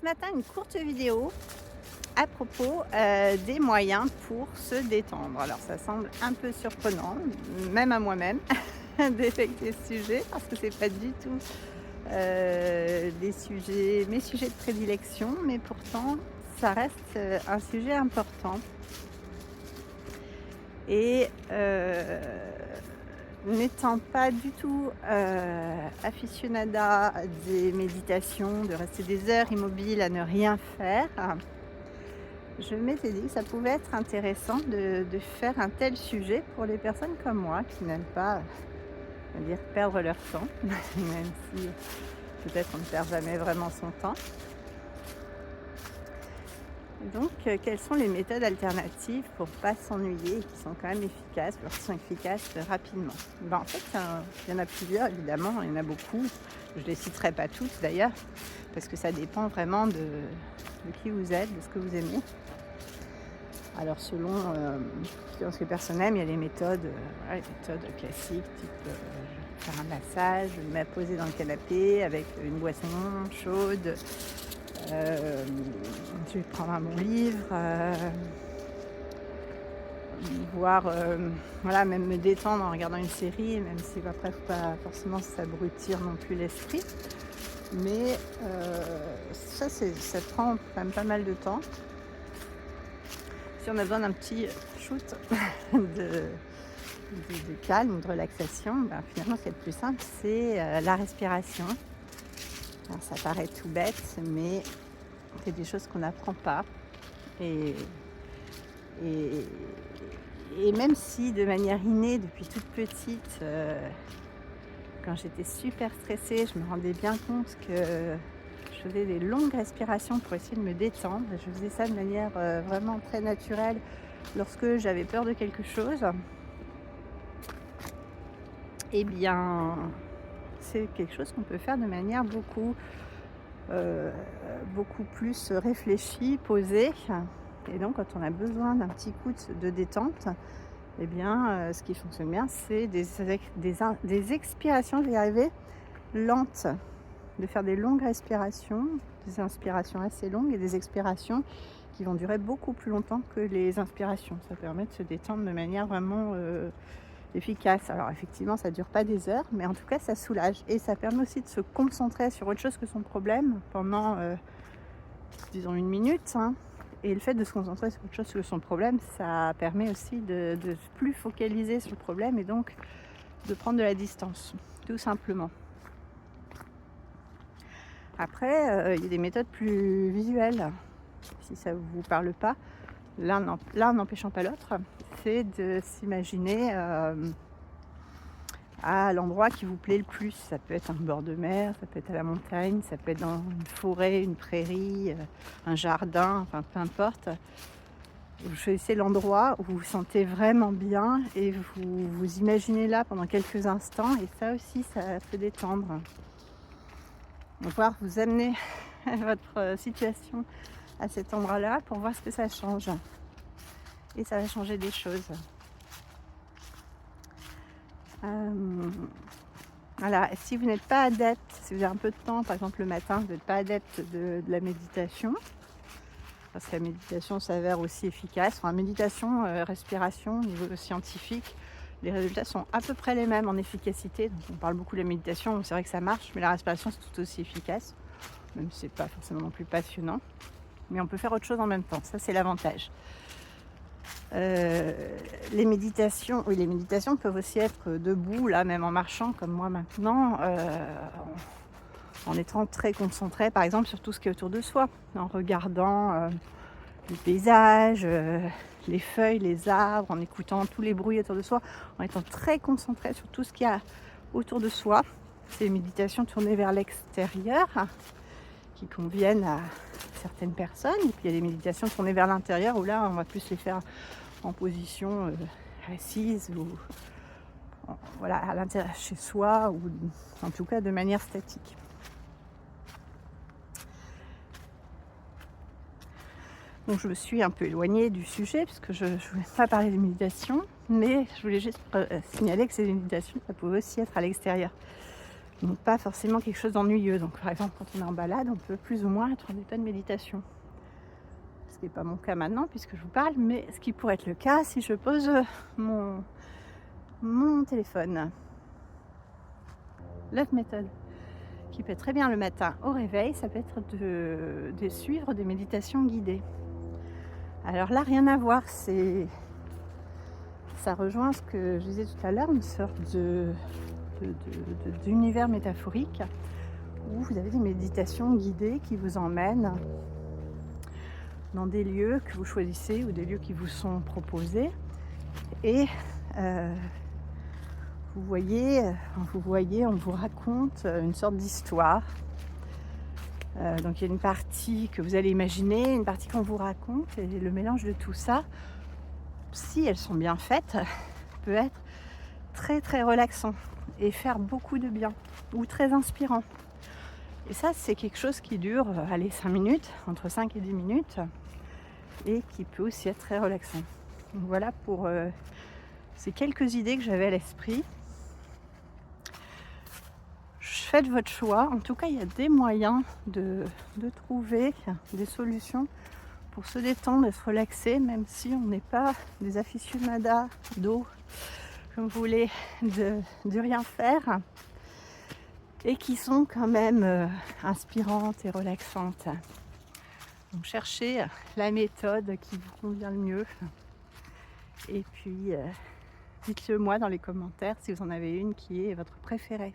Ce matin, une courte vidéo à propos des moyens pour se détendre. Alors ça semble un peu surprenant, même à moi-même, d'effectuer ce sujet, parce que c'est pas du tout mes sujets de prédilection, mais pourtant ça reste un sujet important. Et n'étant pas du tout aficionada des méditations, de rester des heures immobile à ne rien faire, je m'étais dit que ça pouvait être intéressant de faire un tel sujet pour les personnes comme moi qui n'aiment pas, on va dire, perdre leur temps, même si peut-être on ne perd jamais vraiment son temps. Donc, quelles sont les méthodes alternatives pour ne pas s'ennuyer et qui sont quand même efficaces, ou qui sont efficaces rapidement? En fait, il y en a plusieurs, évidemment, il y en a beaucoup. Je ne les citerai pas toutes d'ailleurs, parce que ça dépend vraiment de qui vous êtes, de ce que vous aimez. Alors, selon ce que personne aime, il y a les méthodes, les méthodes classiques, type faire un massage, me poser dans le canapé avec une boisson chaude. Je vais prendre un bon livre, voire même me détendre en regardant une série, même si après il ne faut pas forcément s'abrutir non plus l'esprit. Mais ça prend quand même pas mal de temps. Si on a besoin d'un petit shoot de calme ou de relaxation, finalement ce qui est le plus simple, c'est la respiration. Alors, ça paraît tout bête, mais c'est des choses qu'on n'apprend pas. Et même si de manière innée, depuis toute petite, quand j'étais super stressée, je me rendais bien compte que je faisais des longues respirations pour essayer de me détendre. Je faisais ça de manière vraiment très naturelle lorsque j'avais peur de quelque chose. Eh bien, c'est quelque chose qu'on peut faire de manière beaucoup plus réfléchie, posée. Et donc, quand on a besoin d'un petit coup de détente, eh bien, ce qui fonctionne bien, c'est des expirations, je vais y arriver, lentes. De faire des longues respirations, des inspirations assez longues et des expirations qui vont durer beaucoup plus longtemps que les inspirations. Ça permet de se détendre de manière vraiment efficace. Alors effectivement, ça ne dure pas des heures, mais en tout cas, ça soulage. Et ça permet aussi de se concentrer sur autre chose que son problème pendant, disons, 1 minute. Et le fait de se concentrer sur autre chose que son problème, ça permet aussi de plus focaliser sur le problème et donc de prendre de la distance, tout simplement. Après, il y a des méthodes plus visuelles, si ça ne vous parle pas. L'un n'empêchant pas l'autre, c'est de s'imaginer à l'endroit qui vous plaît le plus. Ça peut être un bord de mer, ça peut être à la montagne, ça peut être dans une forêt, une prairie, un jardin, enfin peu importe. Vous choisissez l'endroit où vous vous sentez vraiment bien et vous vous imaginez là pendant quelques instants, et ça aussi, ça peut détendre. Pouvoir vous amener votre situation à cet endroit-là pour voir ce que ça change. Et ça va changer des choses. Voilà, si vous n'êtes pas adepte, si vous avez un peu de temps, par exemple le matin, vous n'êtes pas adepte de la méditation, parce que la méditation s'avère aussi efficace. Enfin, méditation, respiration, au niveau scientifique, les résultats sont à peu près les mêmes en efficacité. Donc on parle beaucoup de la méditation, donc c'est vrai que ça marche, mais la respiration c'est tout aussi efficace, même si c'est pas forcément non plus passionnant. Mais on peut faire autre chose en même temps, ça c'est l'avantage. Les méditations peuvent aussi être debout, là, même en marchant, comme moi maintenant, en étant très concentré, par exemple, sur tout ce qui est autour de soi, en regardant le paysage, les feuilles, les arbres, en écoutant tous les bruits autour de soi, en étant très concentré sur tout ce qu'il y a autour de soi. C'est des méditations tournées vers l'extérieur qui conviennent à certaines personnes. Et puis il y a des méditations tournées vers l'intérieur où là, on va plus les faire en position assise ou à l'intérieur chez soi, ou en tout cas de manière statique. Donc je me suis un peu éloignée du sujet parce que je ne voulais pas parler de méditation, mais je voulais juste signaler que ces méditations, ça pouvait aussi être à l'extérieur. Donc pas forcément quelque chose d'ennuyeux. Donc par exemple, quand on est en balade, on peut plus ou moins être en état de méditation. Ce qui n'est pas mon cas maintenant puisque je vous parle, mais ce qui pourrait être le cas si je pose mon téléphone. L'autre méthode qui peut être très bien le matin au réveil, ça peut être de suivre des méditations guidées. Alors là, rien à voir, ça rejoint ce que je disais tout à l'heure, une sorte d'univers métaphorique où vous avez des méditations guidées qui vous emmènent dans des lieux que vous choisissez ou des lieux qui vous sont proposés. Et on vous raconte une sorte d'histoire. Donc il y a une partie que vous allez imaginer, une partie qu'on vous raconte, et le mélange de tout ça, si elles sont bien faites, peut être très très relaxant et faire beaucoup de bien, ou très inspirant. Et ça, c'est quelque chose qui dure, 5 minutes, entre 5 et 10 minutes, et qui peut aussi être très relaxant. Donc voilà pour ces quelques idées que j'avais à l'esprit. Faites votre choix. En tout cas, il y a des moyens de trouver des solutions pour se détendre et se relaxer, même si on n'est pas des aficionados d'eau, comme vous voulez, de rien faire, et qui sont quand même inspirantes et relaxantes. Donc cherchez la méthode qui vous convient le mieux. Et puis dites-le moi dans les commentaires si vous en avez une qui est votre préférée.